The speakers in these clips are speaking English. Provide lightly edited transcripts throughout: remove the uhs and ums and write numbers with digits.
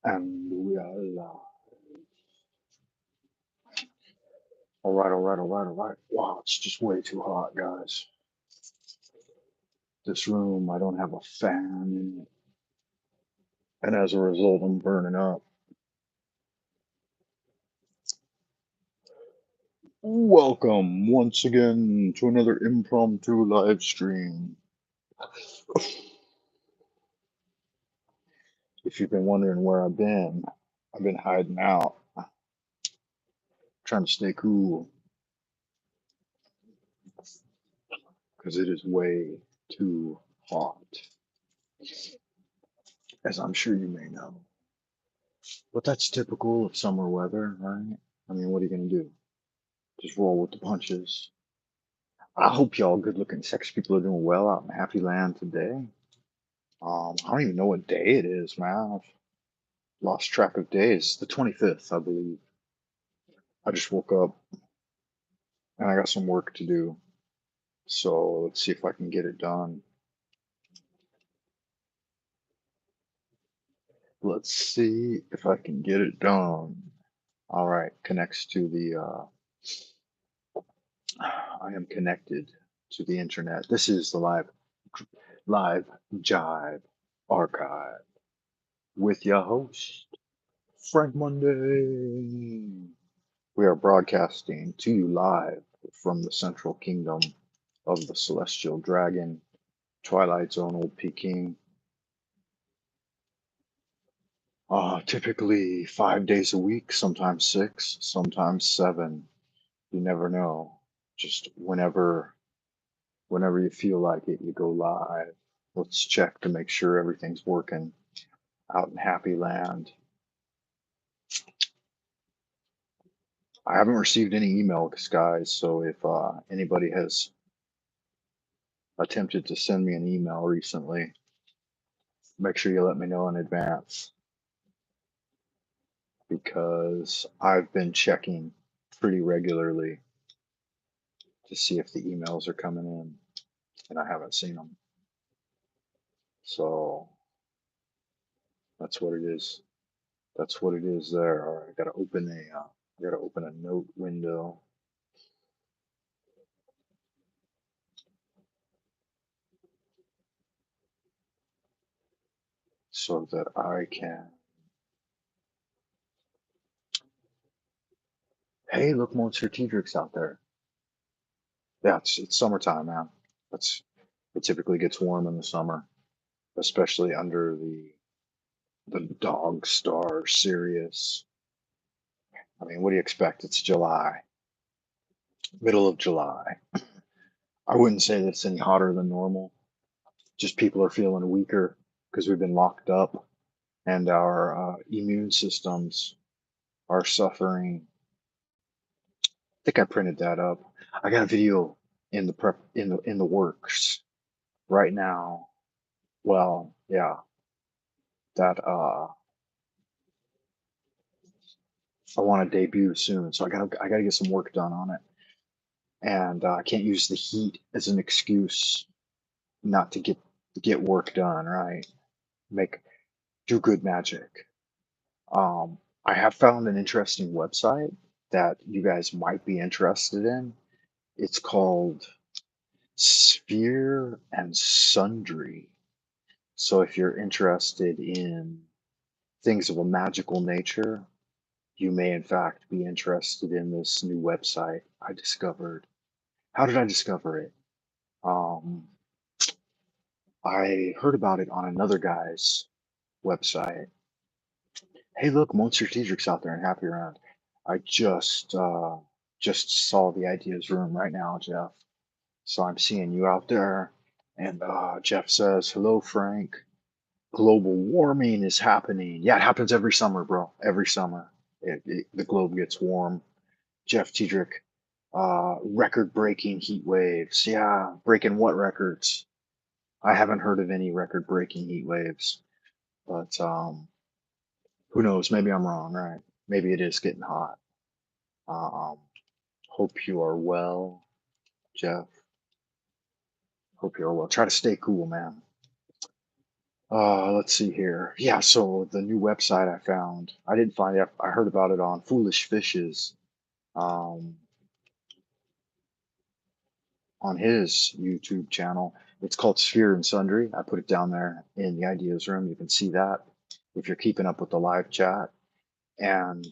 And we are live. All right. Wow, it's just way too hot, guys. This room, I don't have a fan in it. And as a result, I'm burning up. Welcome once again to another impromptu live stream. If you've been wondering where I've been hiding out, trying to stay cool, because it is way too hot, as I'm sure you may know. But that's typical of summer weather, right? I mean, what are you going to do? Just roll with the punches. I hope y'all good looking sex people are doing well out in Happy Land today. I don't even know what day it is, man. I've lost track of days. The 25th, I believe. I just woke up and I got some work to do. So let's see if I can get it done. Let's see if I can get it done. All right, connects to I am connected to the internet. This is the live jive archive with your host, Frank Monday. We are broadcasting to you live from the Central Kingdom of the Celestial Dragon, Twilight Zone, Old Peking. Typically 5 days a week, sometimes 6, sometimes 7. You never know. Just whenever you feel like it, you go live. Let's check to make sure everything's working out in Happy Land. I haven't received any emails, guys, so if anybody has attempted to send me an email recently, make sure you let me know in advance because I've been checking pretty regularly to see if the emails are coming in and I haven't seen them. So that's what it is. That's what it is there. All right, I gotta open a note window so that I can. Hey, look, more strategics out there. Yeah, it's summertime, man. That's it typically gets warm in the summer, especially under the dog star Sirius. I mean, what do you expect? It's July, middle of July. I wouldn't say that it's any hotter than normal. Just people are feeling weaker because we've been locked up and our immune systems are suffering. I think I printed that up. I got a video in the prep in the works right now. Well, yeah, that I want to debut soon, so I gotta get some work done on it, and I can't use the heat as an excuse not to get work done. Right? Make do good magic. I have found an interesting website that you guys might be interested in. It's called Sphere and Sundry. So if you're interested in things of a magical nature, you may in fact be interested in this new website I discovered. How did I discover it? Um, I heard about it on another guy's website. Hey, look, Moon Strategic's out there and happy around. I just saw the ideas room right now, Jeff. So I'm seeing you out there. And Jeff says, "Hello, Frank. Global warming is happening." Yeah, it happens every summer, bro. Every summer, the globe gets warm. Jeff Tiedrick, record-breaking heat waves. Yeah, breaking what records? I haven't heard of any record-breaking heat waves, but who knows? Maybe I'm wrong, right? Maybe it is getting hot. Um, hope you are well, Jeff. Hope you are well. Try to stay cool, man. Let's see here. Yeah, so the new website I found, I didn't find it. I heard about it on Foolish Fishes, um, on his YouTube channel. It's called Sphere and Sundry. I put it down there in the ideas room. You can see that if you're keeping up with the live chat. And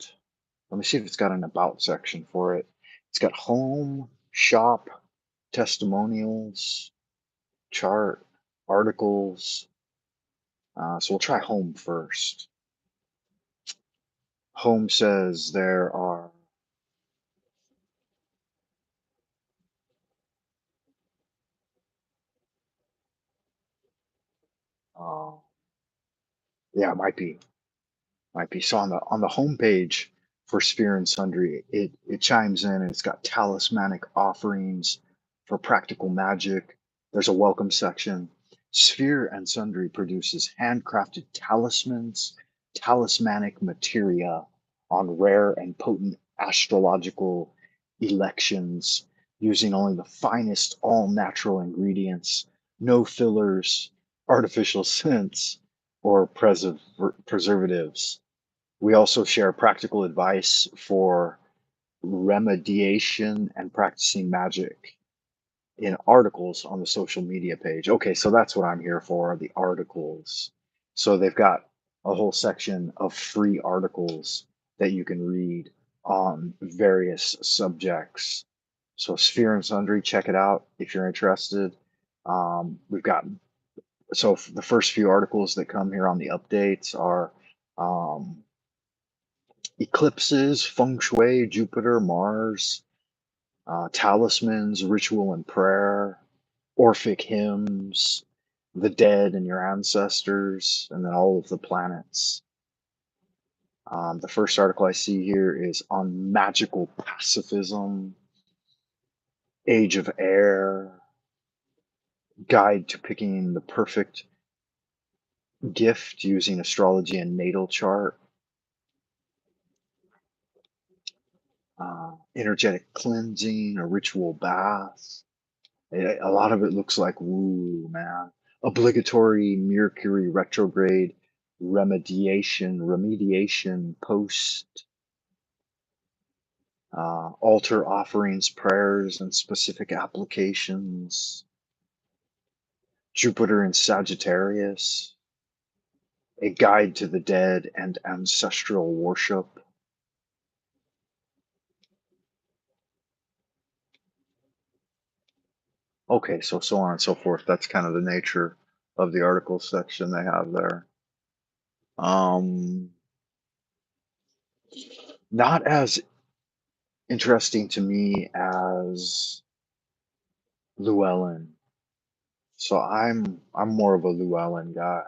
let me see if it's got an about section for it. It's got home, shop, testimonials, chart, articles. So we'll try home first. Home says there are, uh, yeah, it might be. So on the homepage for Sphere and Sundry, it chimes in and it's got talismanic offerings for practical magic. There's a welcome section. Sphere and Sundry produces handcrafted talismans, talismanic materia on rare and potent astrological elections using only the finest all natural ingredients, no fillers, artificial scents, or preservatives. We also share practical advice for remediation and practicing magic in articles on the social media page. Okay, so that's what I'm here for, the articles. So they've got a whole section of free articles that you can read on various subjects. So Sphere and Sundry, check it out if you're interested. We've got so the first few articles that come here on the updates are um, eclipses, feng shui, Jupiter, Mars, talismans, ritual and prayer, Orphic hymns, the dead and your ancestors, and then all of the planets. The first article I see here is on magical pacifism, age of air, guide to picking the perfect gift using astrology and natal chart, energetic cleansing, a ritual bath. A lot of it looks like woo, man. Obligatory Mercury retrograde remediation post, altar offerings, prayers, and specific applications. Jupiter in Sagittarius, a guide to the dead and ancestral worship. Okay, so on and so forth. That's kind of the nature of the article section they have there. Um, Not as interesting to me as Llewellyn. So I'm more of a Llewellyn guy.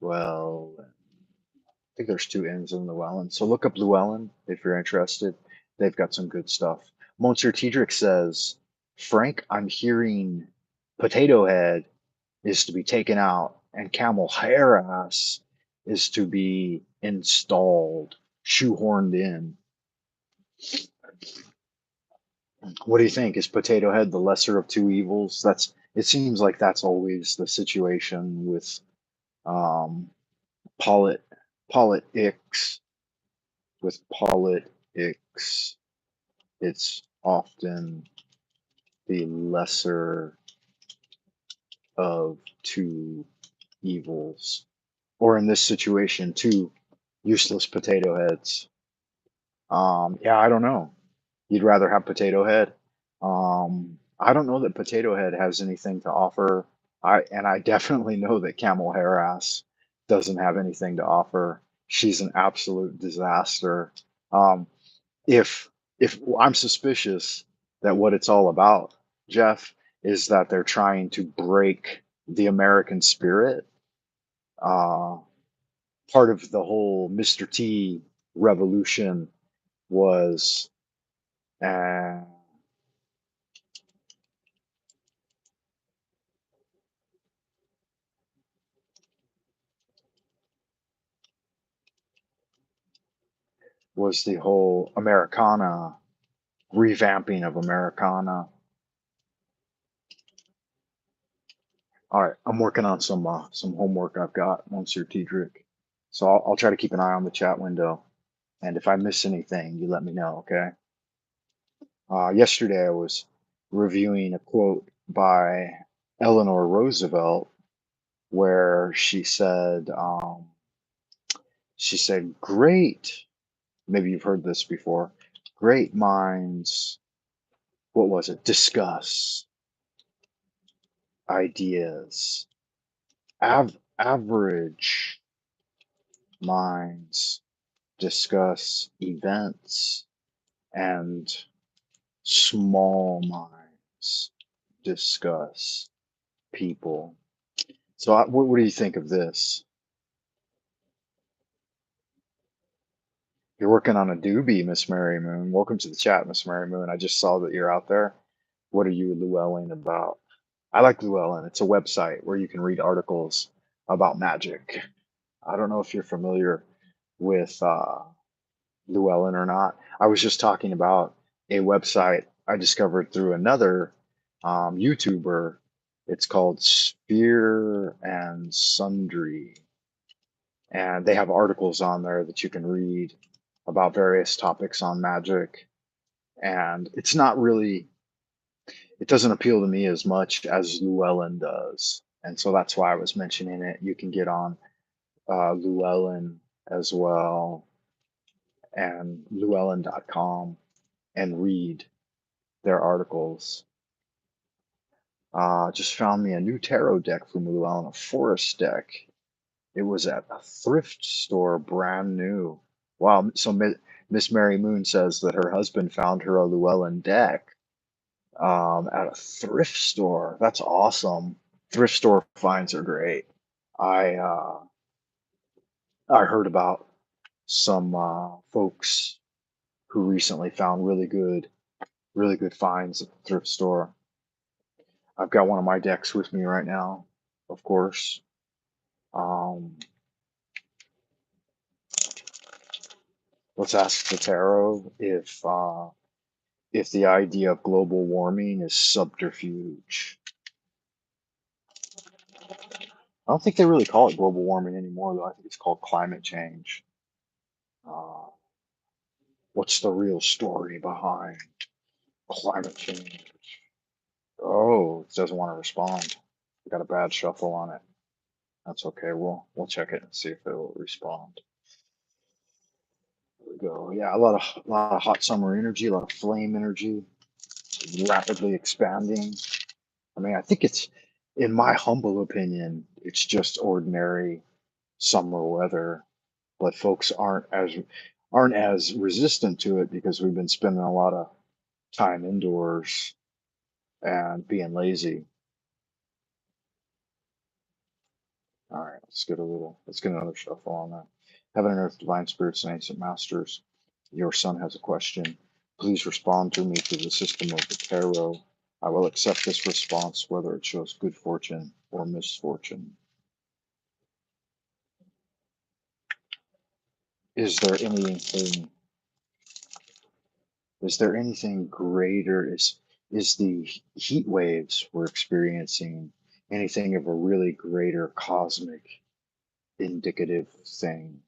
Llewellyn. I think there's two N's in Llewellyn. So look up Llewellyn if you're interested. They've got some good stuff. Monsieur Tiedrick says, Frank, I'm hearing Potato Head is to be taken out and Camel Hair Ass is to be installed, shoehorned in. What do you think? Is Potato Head the lesser of two evils? That's it seems like that's always the situation with um polit politics with politics. It's often the lesser of two evils. Or in this situation, two useless potato heads. Yeah, I don't know. You'd rather have Potato Head. I don't know that Potato Head has anything to offer. I definitely know that Camel Hair Ass doesn't have anything to offer. She's an absolute disaster. Um, if I'm suspicious that what it's all about, Jeff, is that they're trying to break the American spirit. Uh, Part of the whole Mr. T revolution was uh, was the whole Americana revamping of Americana. All right, I'm working on some homework I've got on Sir Tidric, so I'll try to keep an eye on the chat window. And if I miss anything, you let me know, okay? Yesterday I was reviewing a quote by Eleanor Roosevelt where she said, "Great." Maybe you've heard this before. Great minds, what was it? Discuss ideas. Average minds discuss events, and small minds discuss people. So, what do you think of this? You're working on a doobie, Miss Mary Moon. Welcome to the chat, Miss Mary Moon. I just saw that you're out there. What are you Llewellyn about? I like Llewellyn. It's a website where you can read articles about magic. I don't know if you're familiar with Llewellyn or not. I was just talking about a website I discovered through another YouTuber. It's called Spear and Sundry, and they have articles on there that you can read about various topics on magic. And it's not really, it doesn't appeal to me as much as Llewellyn does. And so that's why I was mentioning it. You can get on Llewellyn as well, and llewellyn.com, and read their articles. Just found me a new tarot deck from Llewellyn, a forest deck. It was at a thrift store, brand new. Wow. So Miss Mary Moon says that her husband found her a Llewellyn deck at a thrift store. That's awesome. Thrift store finds are great. I uh, I heard about some folks who recently found really good finds at the thrift store. I've got one of my decks with me right now, of course. Um, let's ask the tarot if the idea of global warming is subterfuge. I don't think they really call it global warming anymore, though. I think it's called climate change. Uh, what's the real story behind climate change? Oh, it doesn't want to respond. We got a bad shuffle on it. That's okay. We'll check it and see if it will respond. There we go. Yeah, a lot of hot summer energy, a lot of flame energy, rapidly expanding. I mean, I think it's, in my humble opinion, it's just ordinary summer weather, but folks aren't as resistant to it because we've been spending a lot of time indoors and being lazy. All right, let's get another shuffle on that. Heaven and earth, divine spirits, and ancient masters, your son has a question. Please respond to me through the system of the tarot. I will accept this response whether it shows good fortune or misfortune. Is there anything is there anything greater? Is the heat waves we're experiencing anything of a really greater cosmic indicative thing?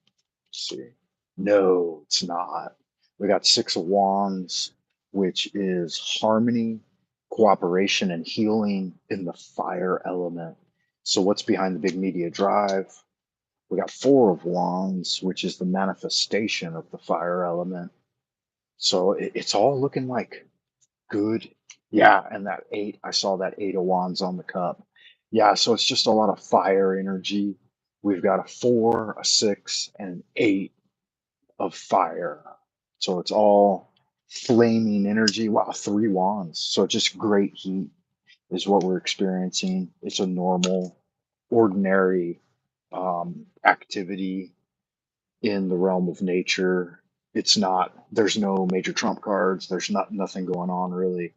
Let's see. No, it's not. We got Six of Wands, which is harmony, cooperation, and healing in the fire element. So, what's behind the big media drive? We got Four of Wands, which is the manifestation of the fire element. So, it's all looking like good. Yeah, and that eight, I saw that Eight of Wands on the cup. Yeah, so it's just a lot of fire energy. We've got a four, a six, and an eight of fire. So it's all flaming energy. Wow, three wands. So just great heat is what we're experiencing. It's a normal, ordinary activity in the realm of nature. It's not, there's no major trump cards. There's nothing going on really.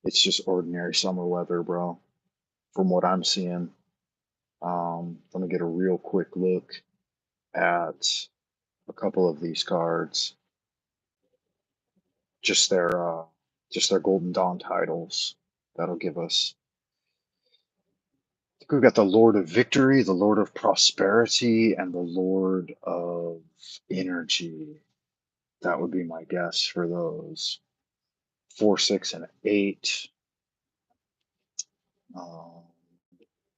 It's just ordinary summer weather, bro, from what I'm seeing. Let me get a real quick look at a couple of these cards. Just their just their Golden Dawn titles. That'll give us We've got the Lord of Victory, the Lord of Prosperity, and the Lord of Energy. That would be my guess for those. 4, 6, and 8. Um,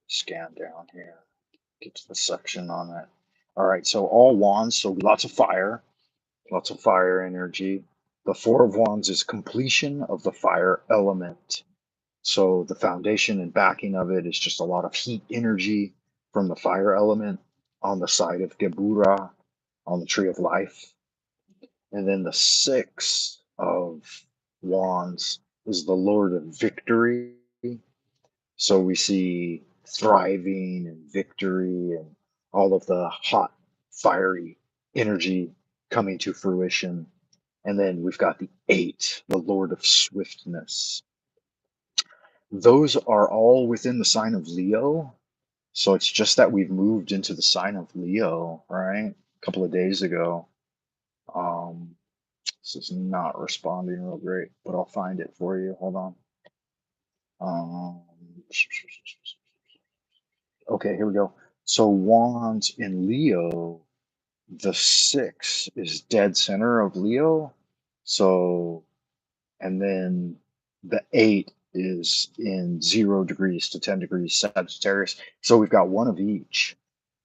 Scan down here. Get to the section on it. All right, so all wands, so lots of fire energy. The Four of Wands is completion of the fire element. So the foundation and backing of it is just a lot of heat energy from the fire element on the side of Gebura, on the tree of life. And then the Six of Wands is the Lord of Victory. So we see thriving and victory and all of the hot, fiery energy coming to fruition. And then we've got the Eight, the Lord of Swiftness. Those are all within the sign of Leo. So it's just that we've moved into the sign of Leo, right? A couple of days ago. This is not responding real great, but I'll find it for you. Hold on. Um, okay, here we go. So Wands in Leo, the 6 is dead center of Leo. So, and then the 8 is in 0 degrees to 10 degrees Sagittarius. So we've got one of each.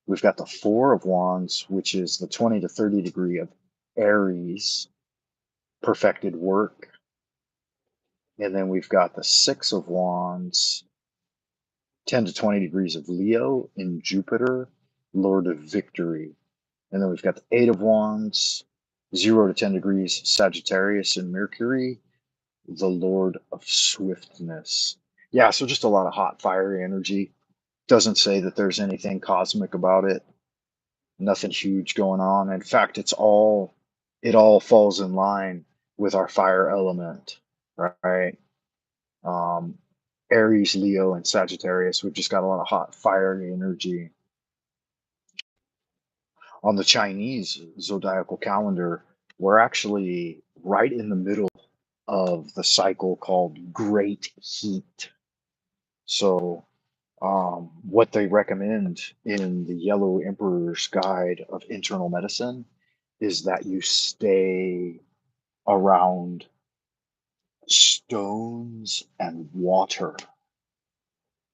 We've got the 4 of Wands, which is the 20 to 30 degree of Aries, perfected work. And then we've got the 6 of Wands, 10 to 20 degrees of Leo in Jupiter, Lord of Victory. And then we've got the 8 of Wands, 0 to 10 degrees Sagittarius in Mercury, the Lord of Swiftness. Yeah, so just a lot of hot, fiery energy. Doesn't say that there's anything cosmic about it. Nothing huge going on. In fact, it all falls in line with our fire element, right? Aries, Leo, and Sagittarius. We've just got a lot of hot, fiery energy. On the Chinese zodiacal calendar, we're actually right in the middle of the cycle called Great Heat. So, what they recommend in the Yellow Emperor's Guide of Internal Medicine is that you stay around stones and water.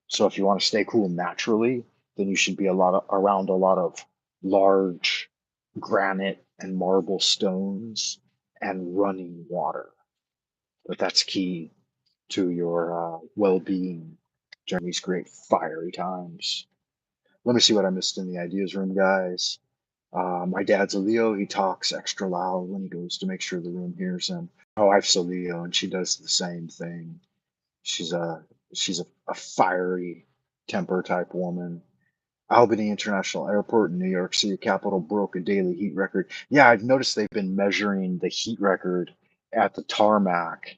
So if you want to stay cool naturally, then you should be around a lot of large granite and marble stones and running water. But that's key to your well-being during these great fiery times. Let me see what I missed in the ideas room, guys. My dad's a Leo. He talks extra loud when he goes to make sure the room hears him. My wife's a Leo, and she does the same thing. She's a fiery temper type woman. Albany International Airport in New York City capital broke a daily heat record. Yeah, I've noticed they've been measuring the heat record at the tarmac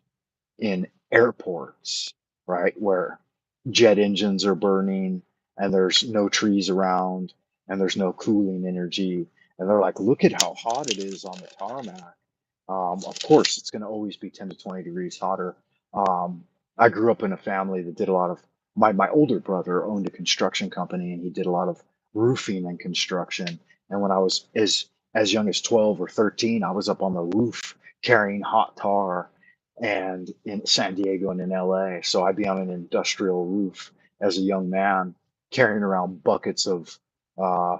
in airports, right, where jet engines are burning and there's no trees around and there's no cooling energy. And they're like, look at how hot it is on the tarmac. Of course, it's going to always be 10 to 20 degrees hotter. Um, I grew up in a family that did a lot of, my older brother owned a construction company and he did a lot of roofing and construction. And when I was as young as 12 or 13, I was up on the roof carrying hot tar and in San Diego and in LA. So I'd be on an industrial roof as a young man carrying around buckets of uh,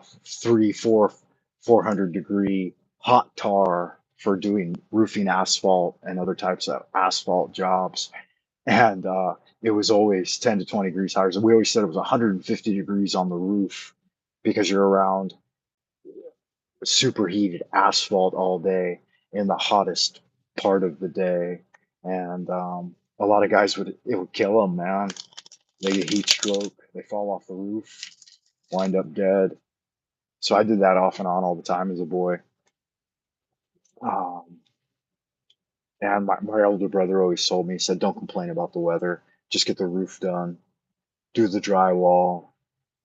400 degree hot tar for doing roofing asphalt and other types of asphalt jobs. And it was always 10 to 20 degrees higher. So we always said it was 150 degrees on the roof because you're around superheated asphalt all day in the hottest part of the day. And a lot of guys it would kill them, man. They get heat stroke, they fall off the roof, wind up dead. So I did that off and on all the time as a boy. Um, and my older brother always told me, he said, don't complain about the weather. Just get the roof done, do the drywall,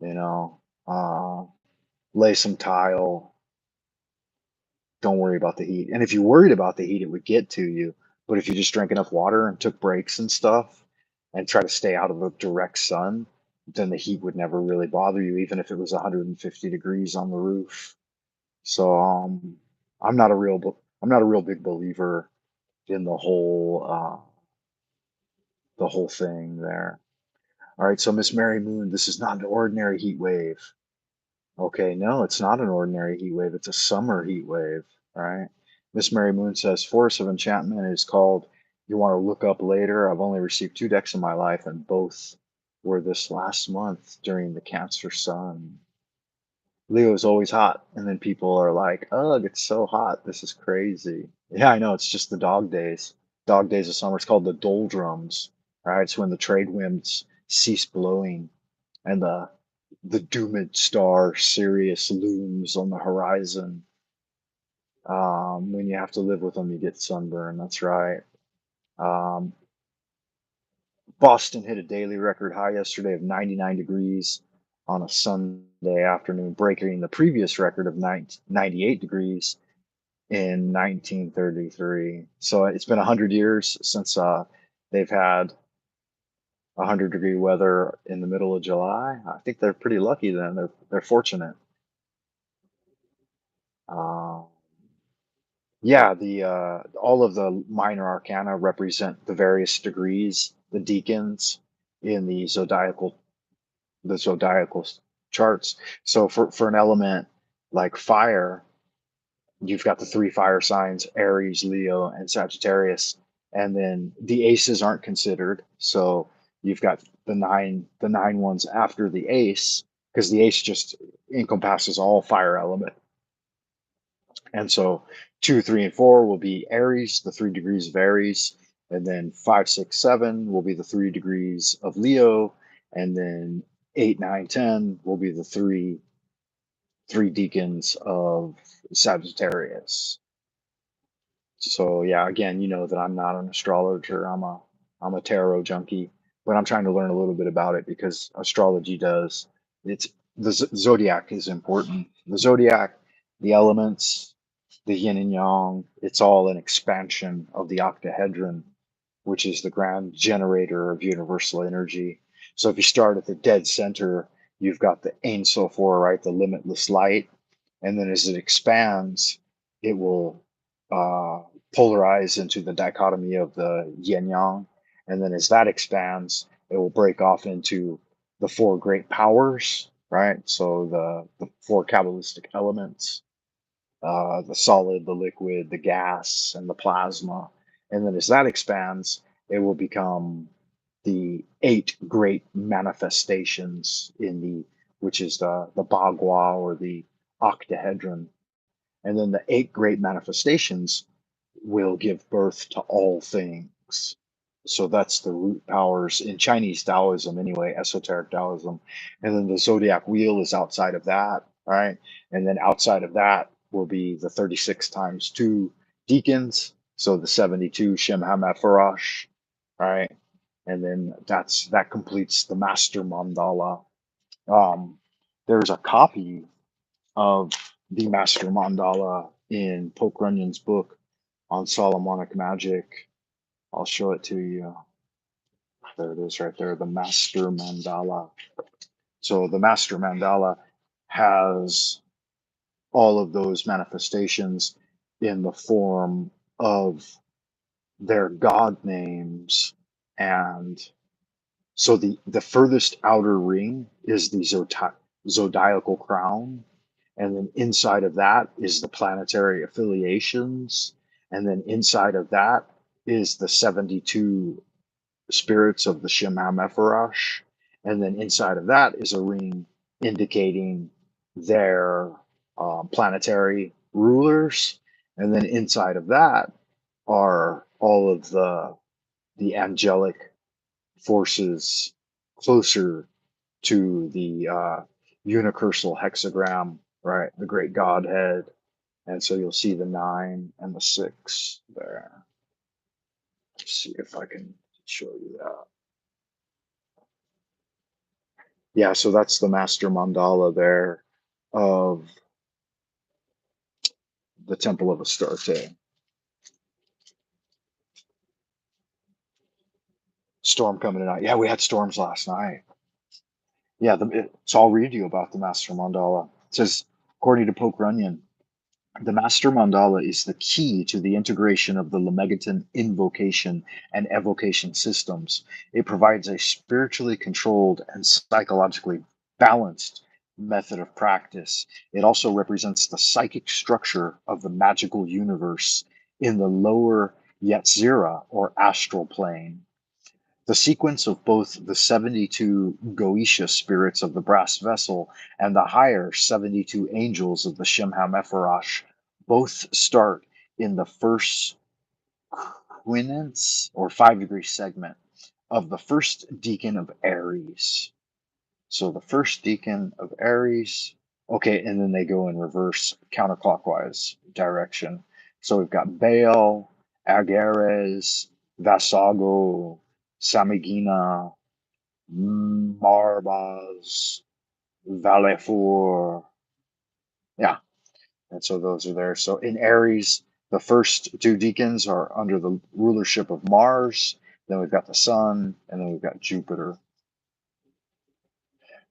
you know, uh, lay some tile. Don't worry about the heat. And if you worried about the heat, it would get to you. But if you just drank enough water and took breaks and stuff and try to stay out of the direct sun, then the heat would never really bother you, even if it was 150 degrees on the roof. So I'm not a real big believer in the whole thing there. All right, so Miss Mary Moon, this is not an ordinary heat wave. Okay, no, it's not an ordinary heat wave. It's a summer heat wave, right? Miss Mary Moon says, Force of Enchantment is called You Want to Look Up Later. I've only received 2 decks in my life, and both were this last month during the Cancer Sun. Leo is always hot, and then people are like, ugh, it's so hot. This is crazy. Yeah, I know. It's just the dog days. Dog days of summer. It's called the doldrums, right? It's when the trade winds cease blowing and the doomed star Sirius looms on the horizon. When you have to live with them, you get sunburn. That's right. Um, Boston hit a daily record high yesterday of 99 degrees on a Sunday afternoon, breaking the previous record of 98 degrees in 1933. So it's been 100 years since they've had 100-degree weather in the middle of July. I think they're pretty lucky then. They're fortunate. Uh, yeah, the all of the minor arcana represent the various degrees, the decans in the zodiacal charts. So for an element like fire, you've got the 3 fire signs, Aries, Leo, and Sagittarius, and then the aces aren't considered. So you've got the nine ones after the ace, because the ace just encompasses all fire element. And so 2, 3, and 4 will be Aries, the 3 degrees of Aries, and then 5, 6, 7 will be the 3 degrees of Leo, and then 8, 9, 10 will be the three decans of Sagittarius. So yeah, again, you know that I'm not an astrologer. I'm a tarot junkie, but I'm trying to learn a little bit about it because astrology does. It's the zodiac is important. The zodiac, the elements, the yin and yang. It's all an expansion of the octahedron, which is the grand generator of universal energy. So if you start at the dead center, you've got the Ein Sof, right, the limitless light, and then as it expands, it will uh, polarize into the dichotomy of the yin yang, and then as that expands, it will break off into the 4 great powers, right? So the 4 Kabbalistic elements, the solid, the liquid, the gas, and the plasma. And then as that expands, it will become the 8 great manifestations which is the Bagua or the octahedron. And then the 8 great manifestations will give birth to all things. So that's the root powers in Chinese Taoism, anyway, esoteric Taoism. And then the zodiac wheel is outside of that, right? And then outside of that will be the 36 times 2 deacons. So the 72 Shem HaMephorash, right? And then that completes the master mandala. Um, there's a copy of the master mandala in Pope Runyon's book on Solomonic magic. I'll show it to you. There it is right there, the master mandala. So the master mandala has all of those manifestations in the form of their god names. And so the furthest outer ring is the zodiacal crown. And then inside of that is the planetary affiliations. And then inside of that is the 72 spirits of the Shem HaMephorash. And then inside of that is a ring indicating their planetary rulers. And then inside of that are all of the angelic forces closer to the unicursal hexagram, right? The great Godhead. And so you'll see the 9 and the 6 there. Let's see if I can show you that. Yeah, so that's the master mandala there of the Temple of Astarte. Storm coming tonight. Yeah, we had storms last night. Yeah, so I'll read you about the Master Mandala. It says, according to Poke Runyon, the Master Mandala is the key to the integration of the Lemegeton invocation and evocation systems. It provides a spiritually controlled and psychologically balanced method of practice. It also represents the psychic structure of the magical universe in the lower Yetzirah or astral plane. The sequence of both the 72 Goetia spirits of the brass vessel and the higher 72 angels of the Shemham Epharash both start in the first quinance or 5 degree segment of the first decan of Aries. So the first decan of Aries, okay, and then they go in reverse counterclockwise direction. So we've got Baal, Agares, Vasago, Samigina, Marbaz, Valefor. Yeah, and so those are there. So in Aries, the first two deacons are under the rulership of Mars. Then we've got the Sun, and then we've got Jupiter.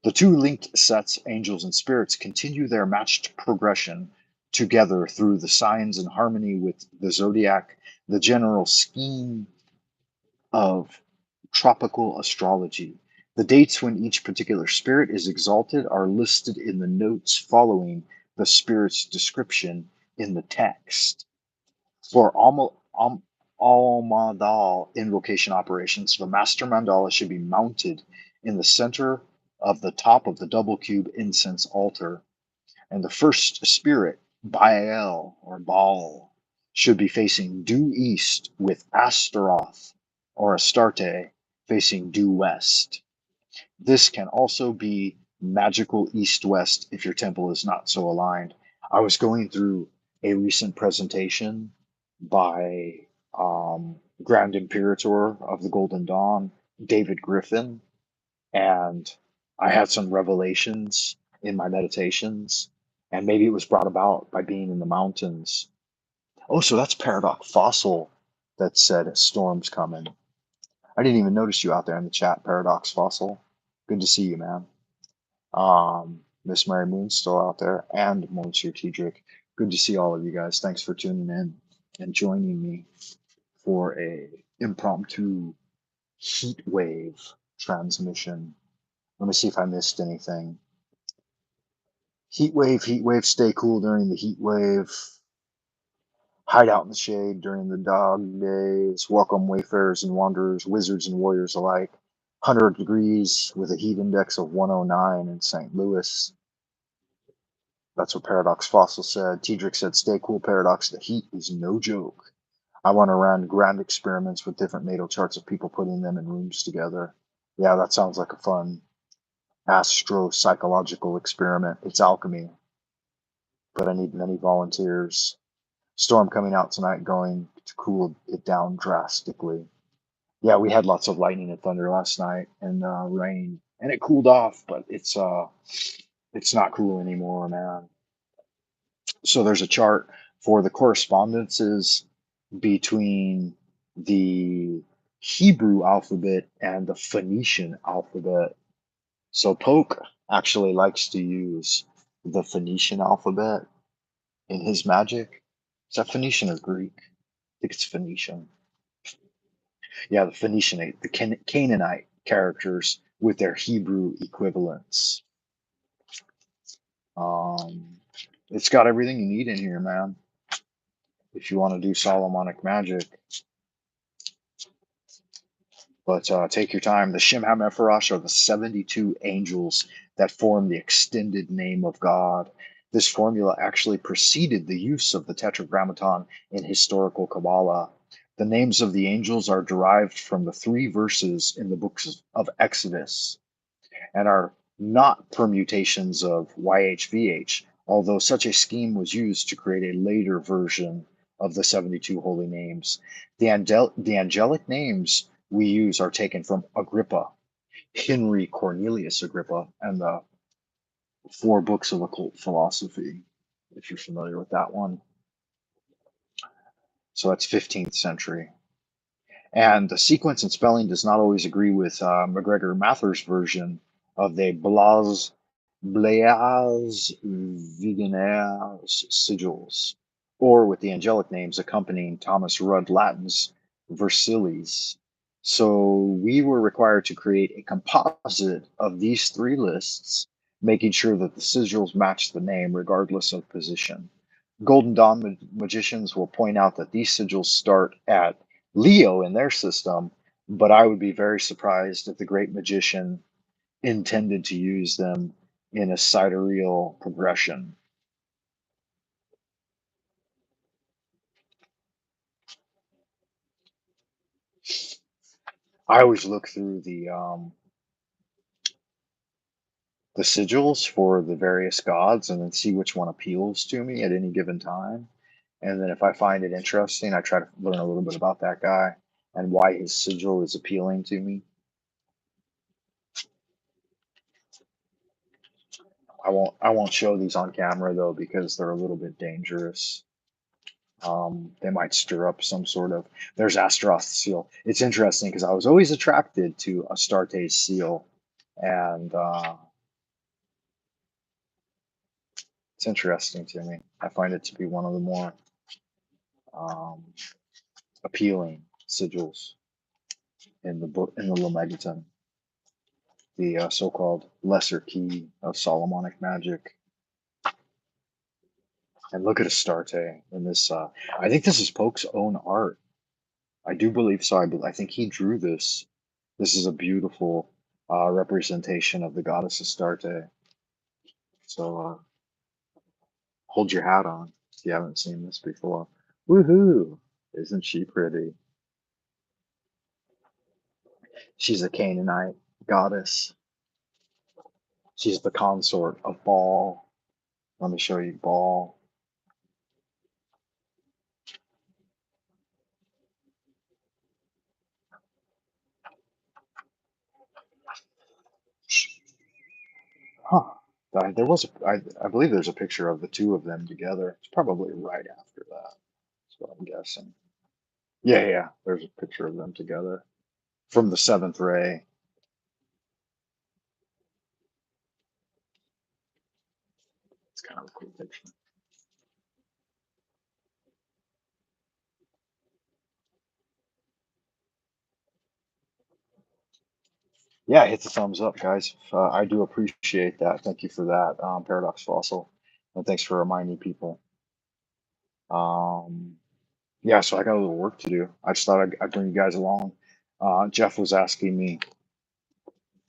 The two linked sets, angels and spirits, continue their matched progression together through the signs in harmony with the zodiac, the general scheme of tropical astrology. The dates when each particular spirit is exalted are listed in the notes following the spirit's description in the text. For Almadal invocation operations, the master mandala should be mounted in the center of the top of the double cube incense altar, and the first spirit, Baal or Baal, should be facing due east with Astaroth or Astarte facing due west. This can also be magical east-west if your temple is not so aligned. I was going through a recent presentation by Grand Imperator of the Golden Dawn, David Griffin, and I had some revelations in my meditations, and maybe it was brought about by being in the mountains. Oh, so that's Paradox Fossil that said a storm's coming. I didn't even notice you out there in the chat, Paradox Fossil. Good to see you, man. Miss Mary Moon's still out there, and Monsieur Tedrick. Good to see all of you guys. Thanks for tuning in and joining me for a impromptu heat wave transmission. Let me see if I missed anything. Heat wave, stay cool during the heat wave. Hide out in the shade during the dog days. Welcome wayfarers and wanderers, wizards and warriors alike. 100 degrees with a heat index of 109 in St. Louis. That's what Paradox Fossil said. Tedrick said, stay cool, Paradox. The heat is no joke. I want to run grand experiments with different natal charts of people putting them in rooms together. Yeah, that sounds like a fun astro-psychological experiment. It's alchemy, but I need many volunteers. Storm coming out tonight, going to cool it down drastically. Yeah, we had lots of lightning and thunder last night and rain, and it cooled off, but it's not cool anymore, man. So there's a chart for the correspondences between the Hebrew alphabet and the Phoenician alphabet. So Poke actually likes to use the Phoenician alphabet in his magic. Is that Phoenician or Greek? I think it's Phoenician. Yeah, the Phoenician, the Canaanite characters with their Hebrew equivalents. It's got everything you need in here, man. If you want to do Solomonic magic. But take your time. The Shemham Epharash are the 72 angels that form the extended name of God. This formula actually preceded the use of the Tetragrammaton in historical Kabbalah. The names of the angels are derived from the 3 verses in the books of Exodus and are not permutations of YHVH, although such a scheme was used to create a later version of the 72 holy names. The angelic names we use are taken from Agrippa, Henry Cornelius Agrippa, and the 4 books of occult philosophy, if you're familiar with that one. So that's 15th century. And the sequence and spelling does not always agree with MacGregor Mather's version of the Blaz Vigenaires sigils, or with the angelic names accompanying Thomas Rudd Lattin's Versailles. So we were required to create a composite of these three lists, making sure that the sigils match the name regardless of position. Golden Dawn magicians will point out that these sigils start at Leo in their system, but I would be very surprised if the great magician intended to use them in a sidereal progression. I always look through the sigils for the various gods and then see which one appeals to me at any given time. And then if I find it interesting, I try to learn a little bit about that guy and why his sigil is appealing to me. I won't show these on camera though because they're a little bit dangerous. They might stir up some sort of. There's Astroseal. It's interesting because I was always attracted to Astarte's seal, and it's interesting to me. I find it to be one of the more um, appealing sigils in the book in the Lemegeton, the so-called lesser key of Solomonic magic. And look at Astarte in this. I think this is Poke's own art. I do believe so. I think he drew this. This is a beautiful representation of the goddess Astarte. So hold your hat on if you haven't seen this before. Woohoo! Isn't she pretty? She's a Canaanite goddess. She's the consort of Baal. Let me show you Baal. Huh. There was I believe there's a picture of the two of them together. It's probably right after that. That's what I'm guessing. Yeah, yeah. There's a picture of them together from the seventh ray. It's kind of a cool picture. Yeah, hit the thumbs up, guys. I do appreciate that. Thank you for that, Paradox Fossil, and thanks for reminding people. Um, yeah, so I got a little work to do. I just thought I'd bring you guys along. Jeff was asking me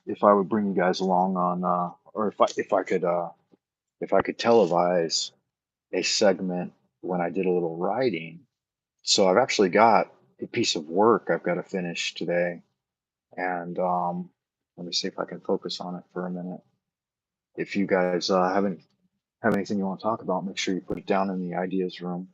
if I would bring you guys along on, or if I could televise a segment when I did a little writing. So I've actually got a piece of work I've got to finish today, and let me see if I can focus on it for a minute. If you guys haven't have anything you want to talk about, make sure you put it down in the ideas room.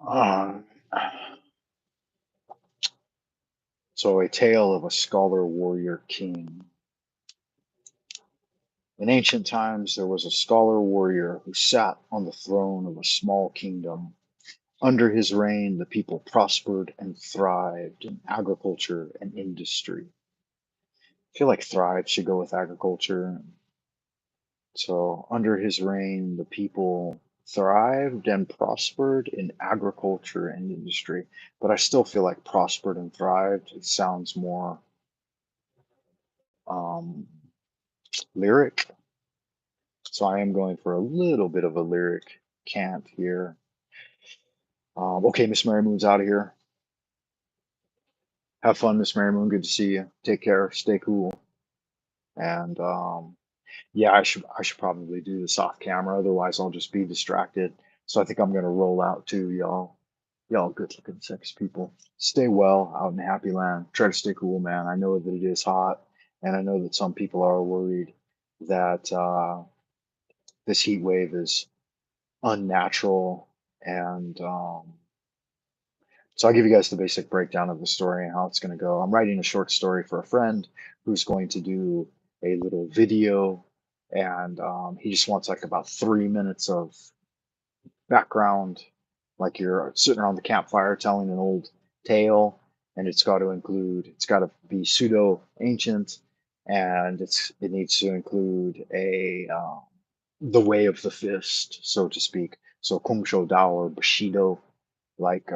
Um, so, a tale of a scholar warrior king. In ancient times, there was a scholar warrior who sat on the throne of a small kingdom. Under his reign, the people prospered and thrived in agriculture and industry. I feel like thrive should go with agriculture. So, under his reign, the people thrived and prospered in agriculture and industry, but I still feel like prospered and thrived. It sounds more um, lyric. So I am going for a little bit of a lyric cant here. Okay, Miss Mary Moon's out of here. Have fun, Miss Mary Moon. Good to see you. Take care. Stay cool. And yeah, I should probably do this off camera. Otherwise, I'll just be distracted. So I think I'm gonna roll out too, y'all. Y'all good looking sex people. Stay well out in Happy Land. Try to stay cool, man. I know that it is hot, and I know that some people are worried that this heat wave is unnatural. And so I'll give you guys the basic breakdown of the story and how it's going to go. I'm writing a short story for a friend who's going to do a little video, and he just wants like about 3 minutes of background, like you're sitting around the campfire telling an old tale, and it's got to be pseudo ancient, and it needs to include a the way of the fist, so to speak. So Kung Shou Dao or Bushido, like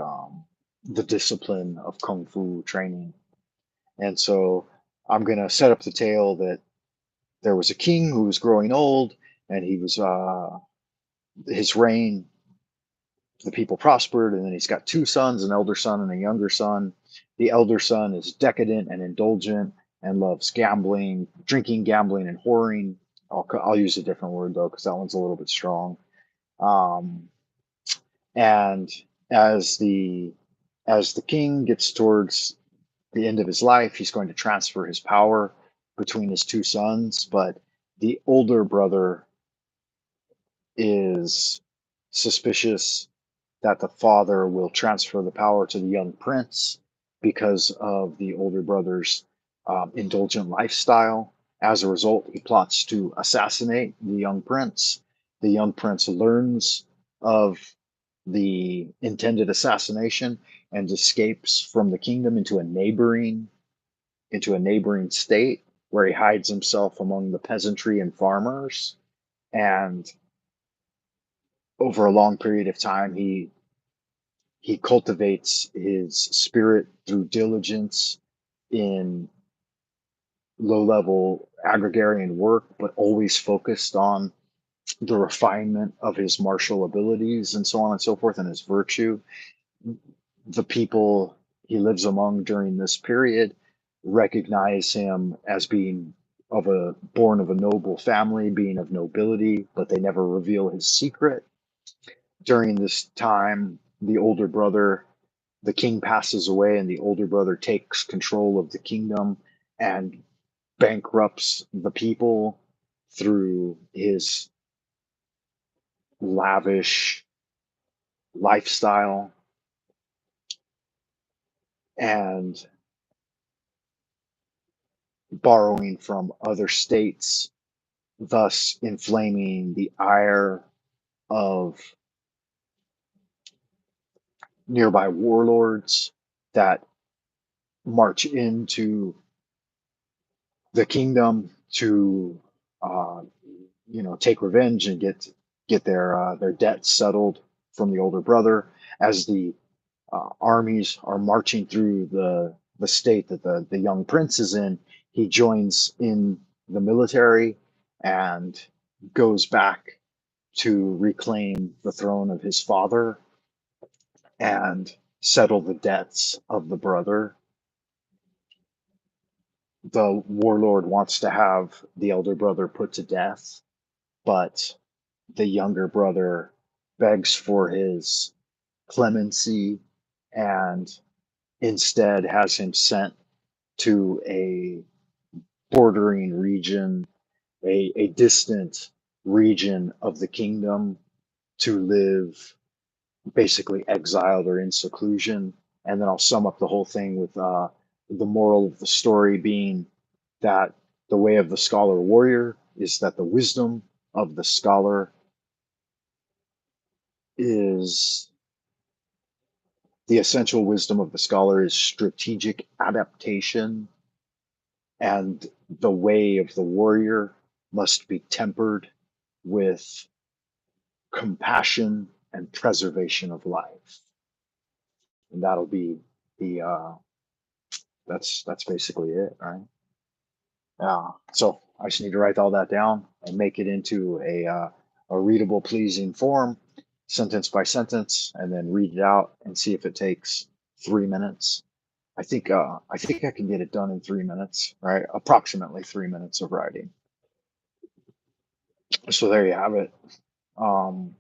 the discipline of Kung Fu training. And so I'm going to set up the tale that there was a king who was growing old, and his reign, the people prospered, and then he's got two sons, an elder son and a younger son. The elder son is decadent and indulgent and loves gambling, drinking, gambling, and whoring. I'll use a different word though, because that one's a little bit strong. Um, and as the as the king gets towards the end of his life, he's going to transfer his power between his two sons, but the older brother is suspicious that the father will transfer the power to the young prince because of the older brother's indulgent lifestyle. As a result, he plots to assassinate the young prince. The young prince learns of the intended assassination and escapes from the kingdom into a neighboring state where he hides himself among the peasantry and farmers. And over a long period of time, he cultivates his spirit through diligence in low level agrarian work, but always focused on the refinement of his martial abilities and so on and so forth, and his virtue. The people he lives among during this period recognize him as being born of a noble family, being of nobility, but they never reveal his secret. During this time, the king passes away, and the older brother takes control of the kingdom and bankrupts the people through his lavish lifestyle and borrowing from other states, thus inflaming the ire of nearby warlords that march into the kingdom to uh, take revenge and get their debts settled from the older brother. As the armies are marching through the state that the young prince is in, he joins in the military and goes back to reclaim the throne of his father and settle the debts of the brother. The warlord wants to have the elder brother put to death, but the younger brother begs for his clemency and instead has him sent to a bordering region, a distant region of the kingdom to live basically exiled or in seclusion. And then I'll sum up the whole thing with the moral of the story being that the way of the scholar warrior is that the wisdom of the scholar is the essential wisdom of the scholar is strategic adaptation, and the way of the warrior must be tempered with compassion and preservation of life. And that'll be the that's basically it, right? So I just need to write all that down and make it into a readable, pleasing form, sentence by sentence, and then read it out and see if it takes 3 minutes. I think I can get it done in 3 minutes, right? Approximately 3 minutes of writing. So there you have it. Um,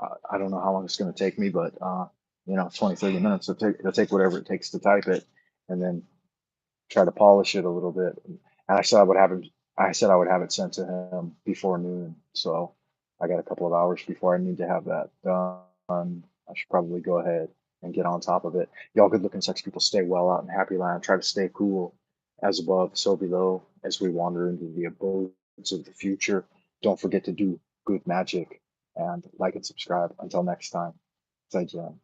I don't know how long it's going to take me, but 20, 30 minutes. It'll take whatever it takes to type it, and then try to polish it a little bit. And I said I would have him. I said I would have it sent to him before noon. So I got a couple of hours before I need to have that done. I should probably go ahead and get on top of it. Y'all good looking sex people, stay well out in happy land. Try to stay cool, as above, so below, as we wander into the abodes of the future. Don't forget to do good magic and like and subscribe. Until next time, 再见.